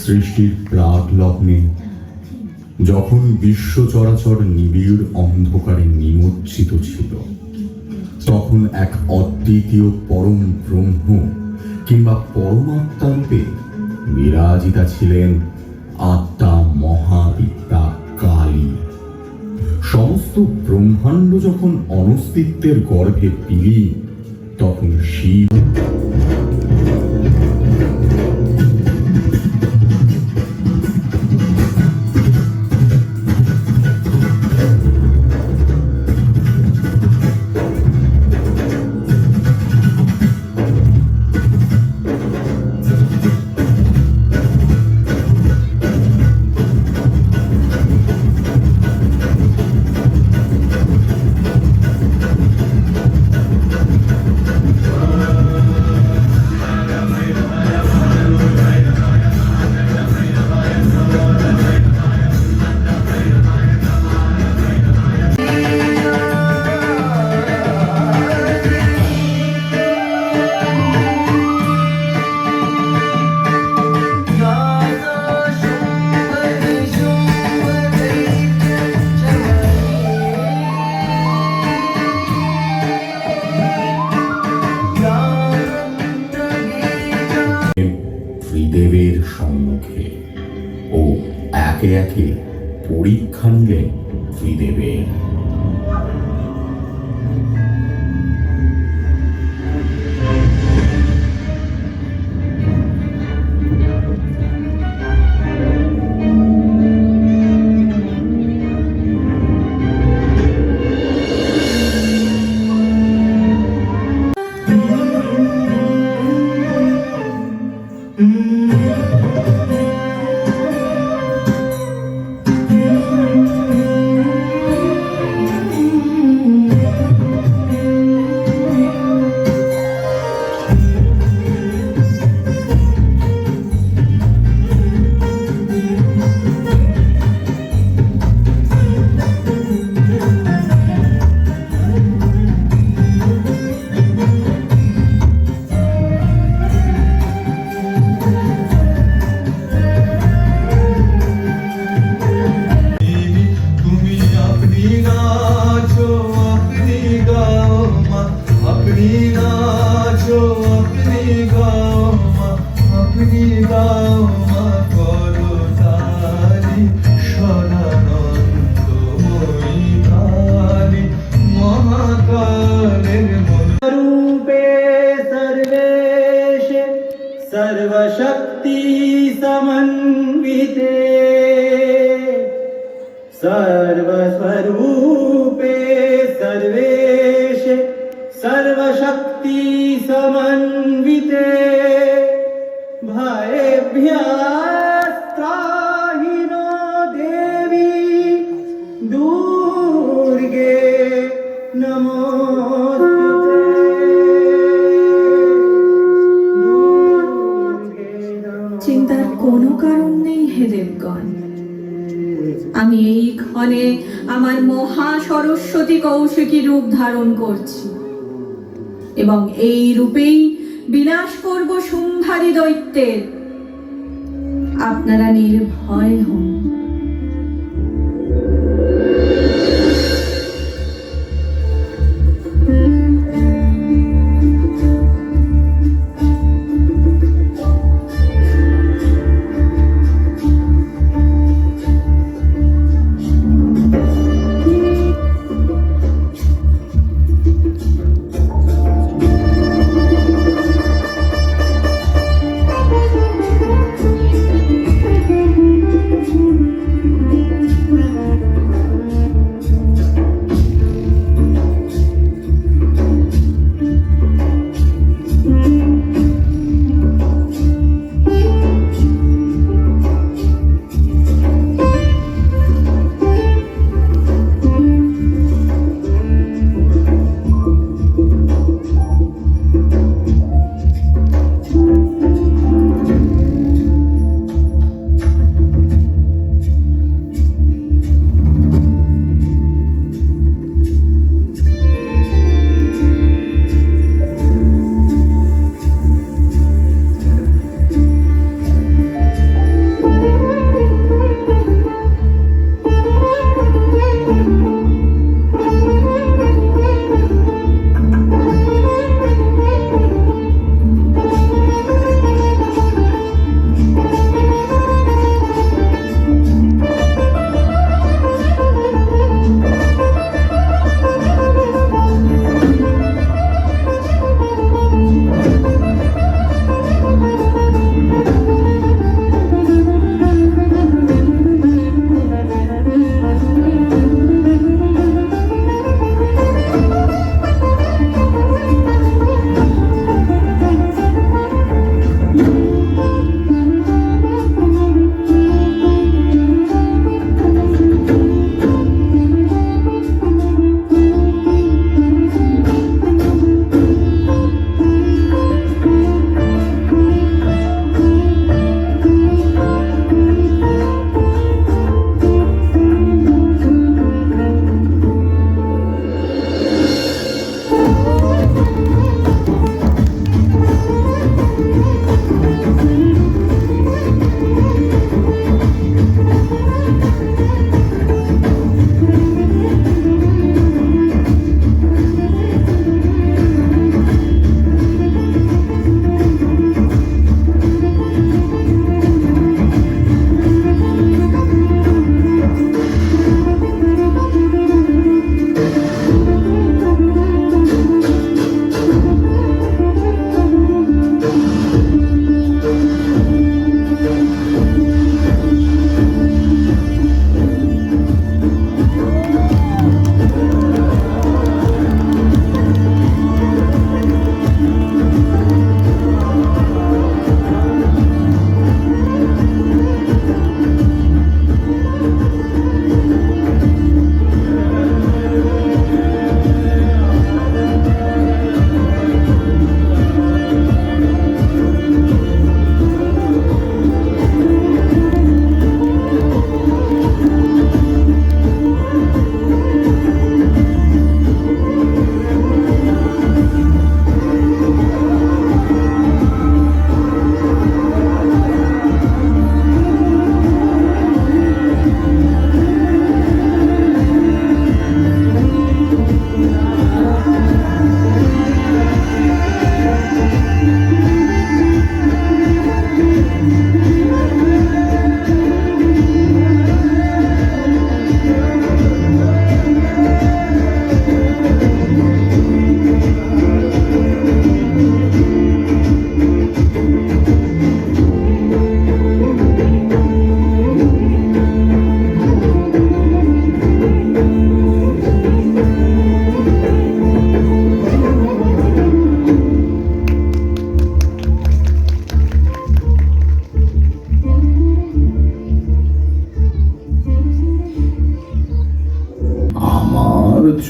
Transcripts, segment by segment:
সৃষ্টির প্রাক লগ্নে যখন বিশ্ব চরাচর নিবিড় অন্ধকারে নিমজ্জিত ছিল, তখন এক অদ্বিতীয় পরম ব্রহ্ম কিংবা পরমাত্মা রূপে বিরাজিতা ছিলেন আত্মা মহাবিদ্যা কালী। সমস্ত ব্রহ্মাণ্ড যখন অনস্তিত্বের গর্ভে বিলীন, তখন শিব ত্রিদেবের সম্মুখে ও একে একে পরীক্ষা নিলেন ত্রিদেবের। सर्वशक्ति समन्विते सर्वस्वरूपे सर्वेशे सर्वशक्ति समन्विते भयेभ्यः नो देवी दुर्गे नमोस्तुते। চিন্তার কোনো কারণ নেই হে দেবগণ। আমি এই ক্ষণে আমার মহা সরস্বতী কৌশিকী রূপ ধারণ করছি এবং এই রূপেই বিনাশ করব শুম্ভাদি দৈত্যের। আপনারা নির্ভয় হন।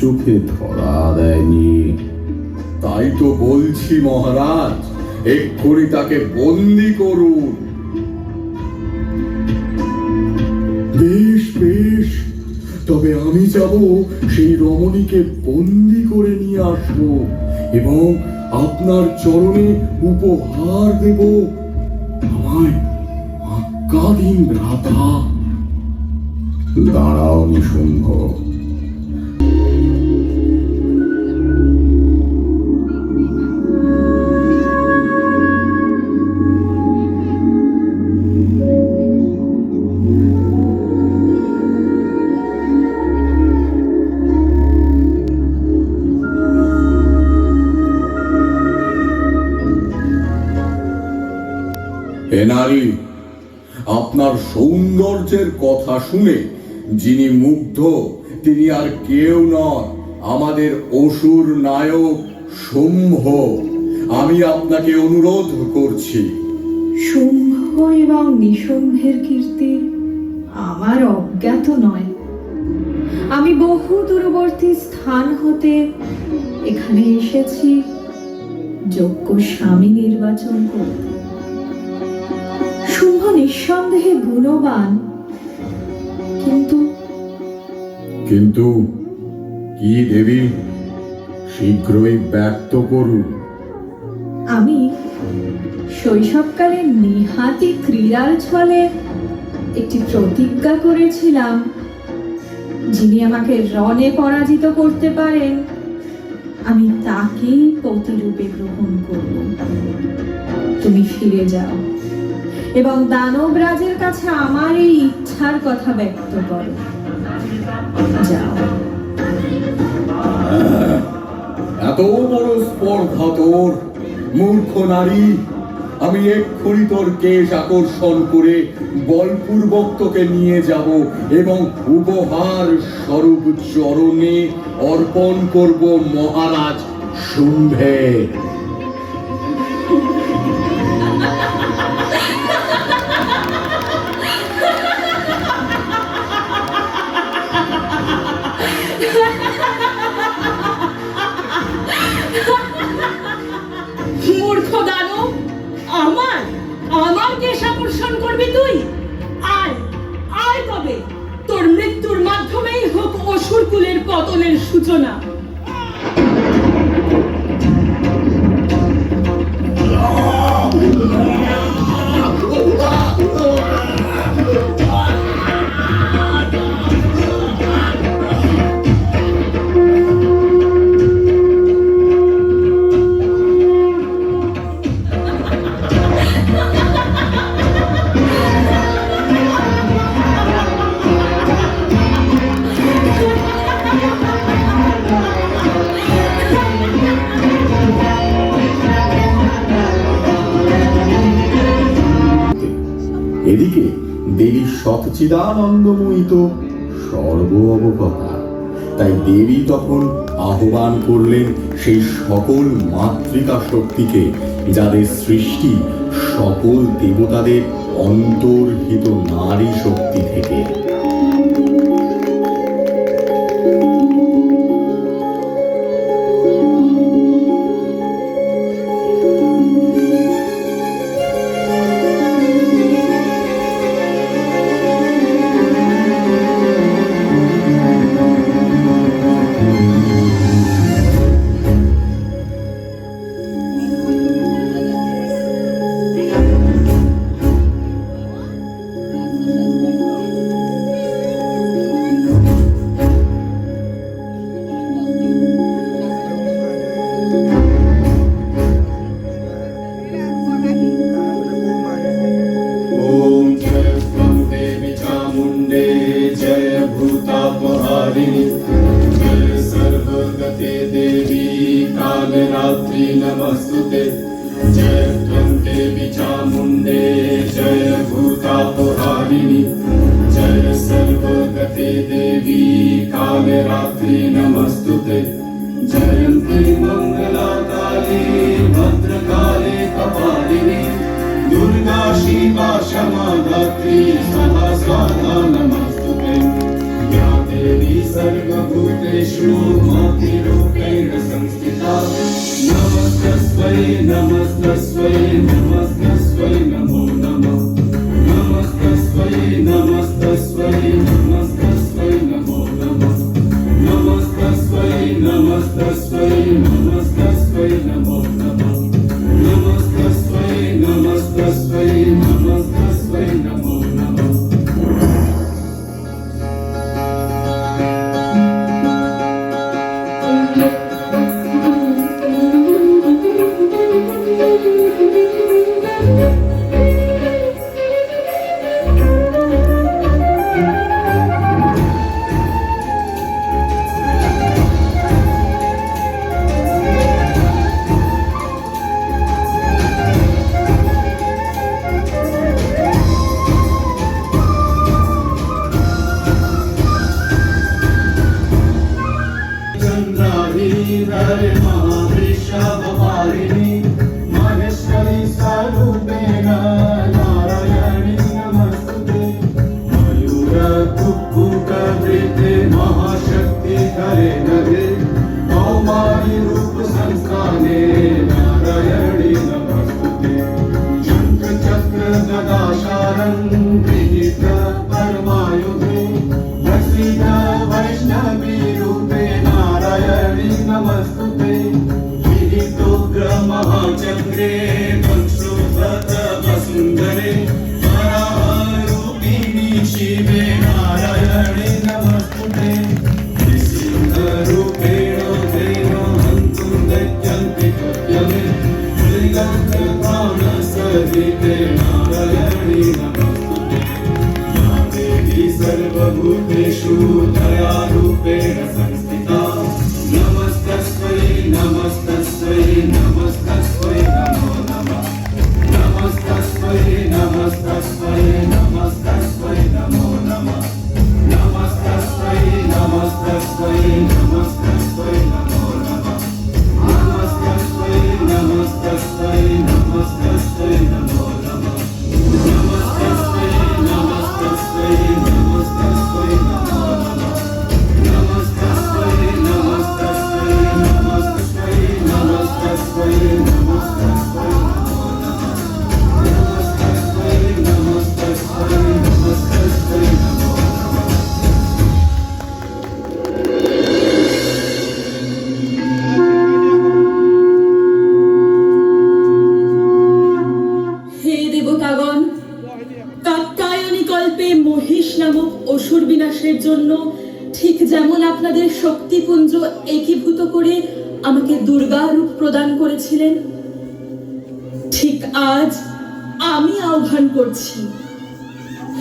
চোখে ধরা দেয়নি। তাই তো বলছি মহারাজ, এক্ষুনি তাকে বন্দি করুন। বেশ বেশ, তবে আমি যাব সেই রমণীকে বন্দি করে নিয়ে আসবো এবং আপনার চরণে উপহার দেব। আমায় আজ্ঞা দিন ভ্রাতা। দাঁড়াও নিশুম্ভ। হে নারী, আপনার সৌন্দর্যের কথা শুনে যিনি মুগ্ধ তিনি আর কেউ নন, আমাদের অসুর নায়ক শুম্ভ। আমি আপনাকে অনুরোধ করছি। শুম্ভ এবং নিশুম্ভের কীর্তি আমার অজ্ঞাত নয়। আমি বহু দূরবর্তী স্থান হতে এখানে এসেছি যোগ্য স্বামী নির্বাচন করতে। শুম্ভ নিঃসন্দেহে গুণবান, কিন্তু কিন্তু কি দেবী, শীঘ্রই ব্যক্ত করুন। আমি শৈশবকালে নিহাতি ক্রীড়ার ছলে একটি প্রতিজ্ঞা করেছিলাম, যিনি আমাকে রণে পরাজিত করতে পারেন আমি তাকেই পতিরূপে গ্রহণ করব। তুমি ফিরে যাও এবং দানবরাজের কাছে আমার এই ইচ্ছার কথা ব্যক্ত করো। যাও। এত বড় স্পর্ধা তোর, মূর্খ নারী! আমি এক্ষুনি তোর কেশ আকর্ষণ করে বলপূর্বক তোকে নিয়ে যাব এবং উপহার স্বরূপ চরণে অর্পণ করব মহারাজ শুম্ভের। মূর্খ দানব, আমার কেশ আকর্ষণ করবি তুই? আয় আয়, তবে তোর মৃত্যুর মাধ্যমেই হোক অসুর কুলের পতনের সূচনা। এদিকে দেবী সচ্চিদানন্দময়ী তো সর্ব অবগতা। তাই দেবী তখন আহ্বান করলেন সেই সকল মাতৃকা শক্তিকে, যাদের সৃষ্টি সকল দেবতাদের অন্তর্হিত নারী শক্তি থেকে। नमस्तुते जय त्वं देवी चामुण्डे जय भूतापहारिणि जय सर्वगते देवी कालरात्रि नमस्तुते जयन्ती मङ्गलाकाले भद्रकाले कपालिनी दुर्गा शिवा क्षमा धात्री सदा स्वाहा नमस्तुते या देवी सर्वभूतेषु मातृरूपेण संस्थिता नमस्तस्मै नमस्तस्मै नमस्तस्मै नमो नमः नमस्तस्मै नमस्तस्मै नमस्तस्मै नमो नमः नमस्तस्मै नमस्तस्मै नमस्तस्मै नमो नमः नमस्तस्मै नमस्तस्मै नमस्तस्मै नमो नमः चन्द्राधीधर महावृषभवारिणि महेश्वरी स्वरूपेण नारायणी नमस्तुते मयूरकुक्कुटवृते महाशक्तिधरे नभे कौमारी रूप संस्थाने नारायणी नमस्तुते शङ्खचक्र गदाशारं गृहीत परमायुधे प्रसीद वैष्णवी रूपे नारायणी नमस्तुते विहितोग्र महाचक्रे वंशोधत वसुन्धरे वराहरूपिणी शिवे नारायणी नमस्तुते निसिंहरूपेण तेन हन्तुं गच्छन्ति कृत्यमे मृगन्धप्राणसहिते नारायणी नमस्तुते या देवी सर्वभूतेषु दयारूपेण संस्थिता नमस्तस्मै नमस्तस्मै नमस्तस्मै नमो नमः नमस्तस्मै नमस्तस्मै नमस्तस्मै नमो नमः नमस्तस्मै नमस्तस्मै नमस्तस्मै नमो नमः नमस्तस्मै नमस्तस्मै नमस्तस्मै नमो नमः नमस्तस्मै नमस्तस्मै नमस्तस्मै नमो नमः नमस्तस्मै नमस्तस्मै नमस्तस्मै नमस्तस्मै नमस्तस्मै नमो नमः नमस्तस्मै नमस्तस्मै नमस्तस्मै नमो नमः হে দেবতাগণ, কাত্যায়নী কল্পে মহিষ নামক অসুর বিনাশের জন্য ঠিক যেমন আপনাদের শক্তিপুঞ্জ একীভূত করে আমাকে দুর্গা রূপ প্রদান করেছিলেন, ঠিক আজ আমি আহ্বান করছি,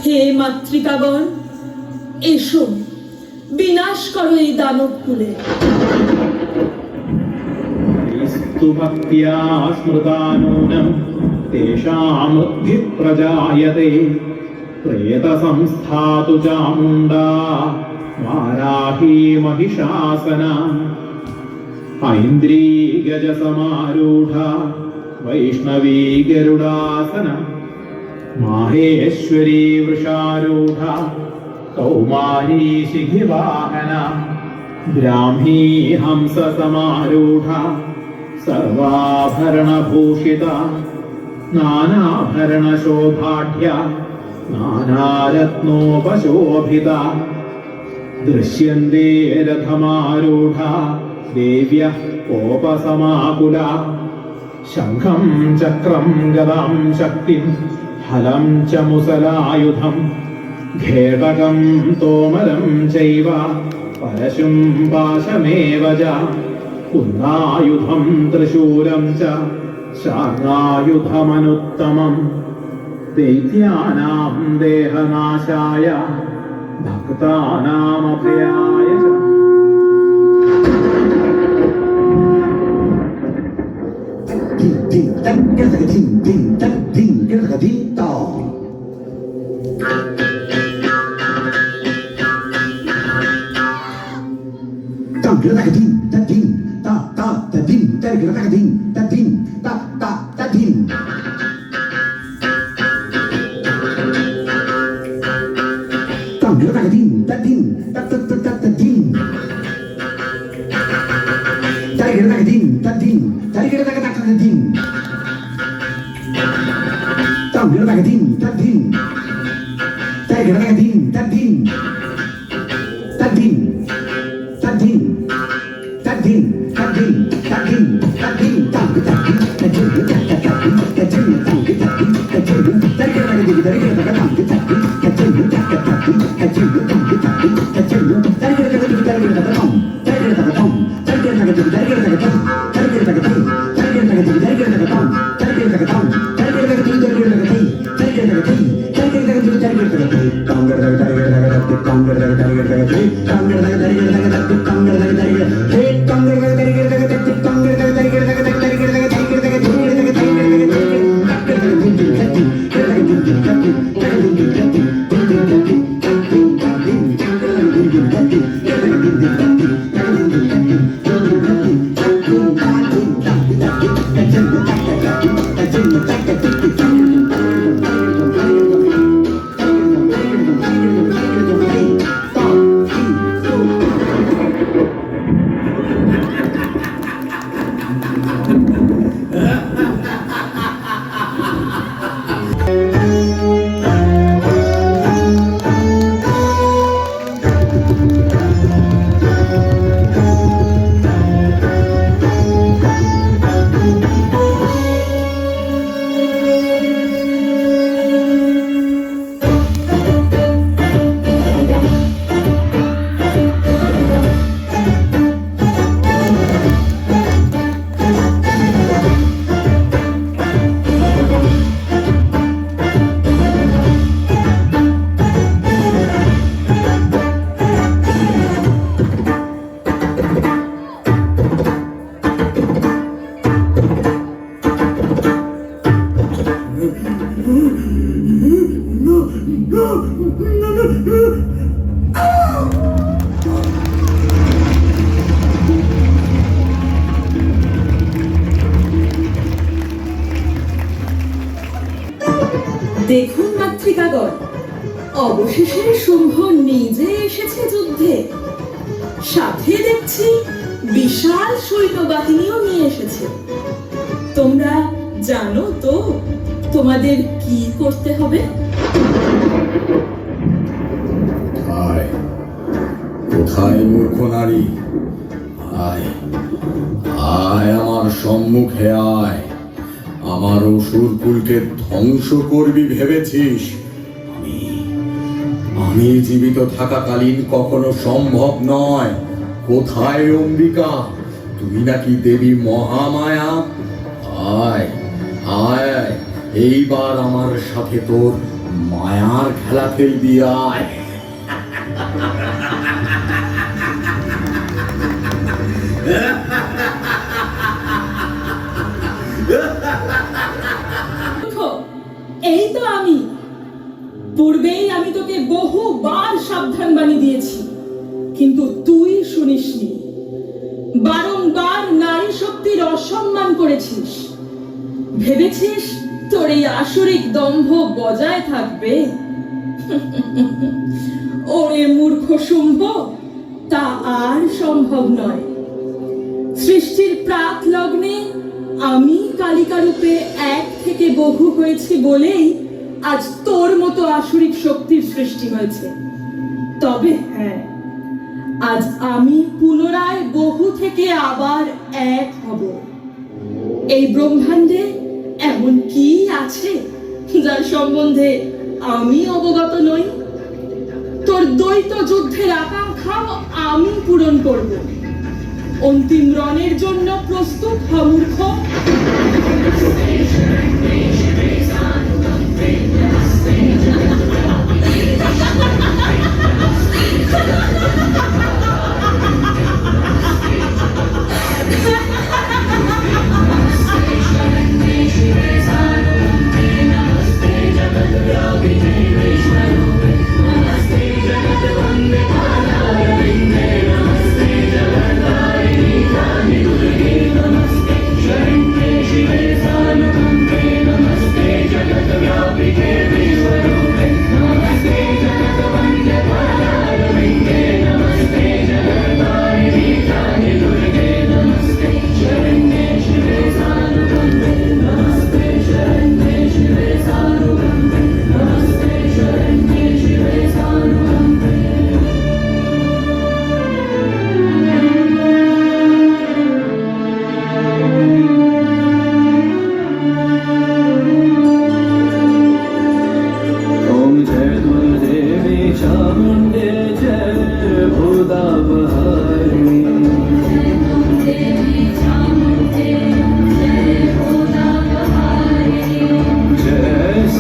হে মাতৃকাগণ, এসো বিনাশ করো এই দানবকুলে। स्तु भक्त्या स्मृता नूनं तेषामुद्धिः प्रजायते प्रेतसंस्थातु चामुण्डा वाराही महिषासना ऐन्द्री गजसमारूढा वैष्णवी गरुडासना माहेश्वरी वृषारूढा कौमारी शिखिवाहना ब्राह्मी हंससमारूढा सर्वाभरणभूषिता नानाभरणशोभाढ्या नानारत्नोपशोभिता दृश्यन्ते रथमारूढा देव्यः कोपसमाकुला शङ्खं चक्रं गदां शक्तिं हलं च मुसलायुधं घेटकं तोमरं चैव परशुं पाशमेव च कुन्दायुधं त्रिशूलं च शार्ङ्गायुधमनुत्तमं दैत्यानां देहनाशाय भक्तानामभयाय च Ding ding dang, get a ding ding dang, ding get a ding dong. Dang get a ding, da ding, da ding, da get a ding, da ding, da ding. Dang get a ding, da ding, da Tam gonna like a din, that din. That gonna like a din, that din. That din. That din. That din. That din. That din. That din. Tam good that din. That din. That din. That din. Tam good that din. That din. That gonna like a din. That gonna like a tam good that din. That din. That din. That din. Tam good that din. That din. That gonna like a din. That gonna like a tam. That gonna like a tam. That gonna like a din. That gonna like a tam. That gonna like a din. That gonna like a din. That gonna like a tam. That gonna like a tam. That gonna like a din. That gonna like a din. That gonna like a din. That gonna like a din. দেখুন মাতৃকাগণ, অবশেষে শুম্ভ নিজে এসেছে যুদ্ধে। সাথে দেখছি বিশাল সৈন্যবাহিনীও নিয়ে এসেছে। তোমরা জানো তো তোমাদের কি করতে হবে? আয়, কোথায় মূর্খ নারী? আয়, আয় আমার সম্মুখে আয়। আমার অসুর কুলকে ধ্বংস করবি ভেবেছিস? আমি জীবিত থাকাকালীন কখনো সম্ভব নয়। কোথায় অম্বিকা? তুই নাকি দেবী মহামায়া? আয় আয়, এইবার আমার সাথে তোর মায়ার খেলা খেলবি। আয়। এই তো আমি। পূর্বেই আমি তোকে বহুবার সাবধান বাণী দিয়েছি, কিন্তু তুই শুনিসনি। বারংবার নারী শক্তির অসম্মান করেছিস। ভেবেছিস তোর এই আসরিক দম্ভ বজায় থাকবে? ওরে মূর্খ শুম্ভ, তা আর সম্ভব নয়। সৃষ্টির প্রাক লগ্নে আমি কালিকা রূপে এক থেকে বহু হয়েছি বলেই আজ তোর মতো আসরিক শক্তির সৃষ্টি হয়েছে। তবে হ্যাঁ, আজ আমি পুনরায় বহু থেকে আবার এক হব। এই ব্রহ্মাণ্ডে এমন কি আছে যার সম্বন্ধে আমি অবগত নই? তোর দ্বৈত যুদ্ধের আকাঙ্ক্ষাও আমি পূরণ করব। অন্তিম রণের জন্য প্রস্তুত হ মূর্খ। Shive Sanu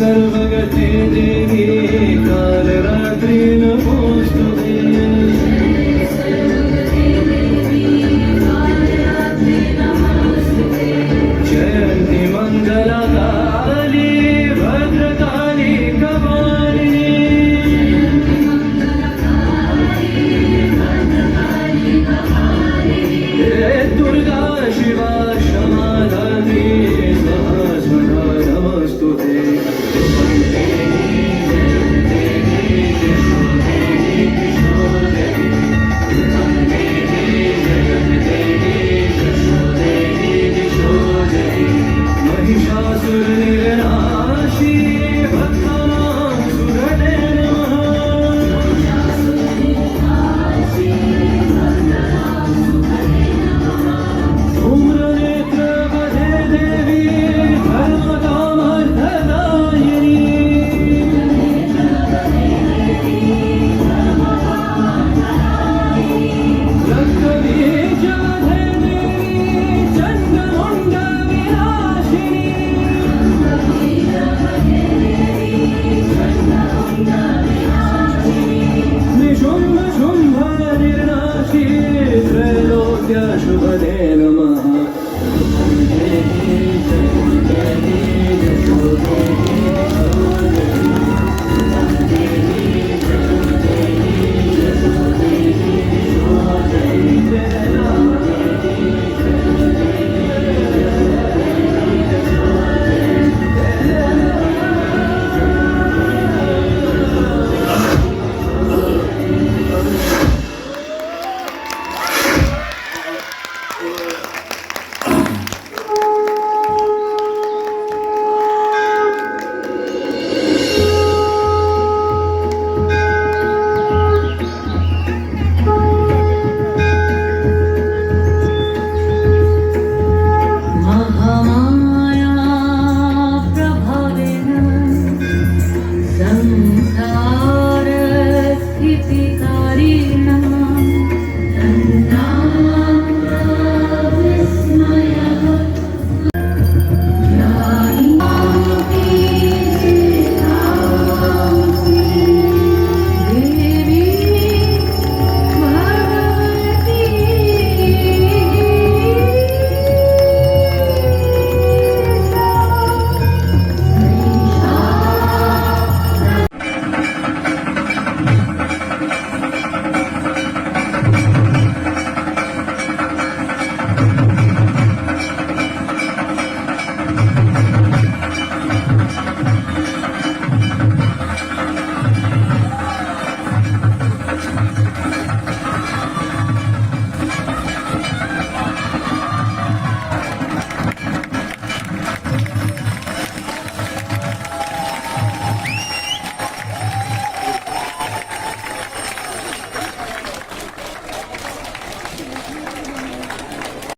सर्वगते देवी कालरात्रि नमोस्तुते जयन्ति मंगला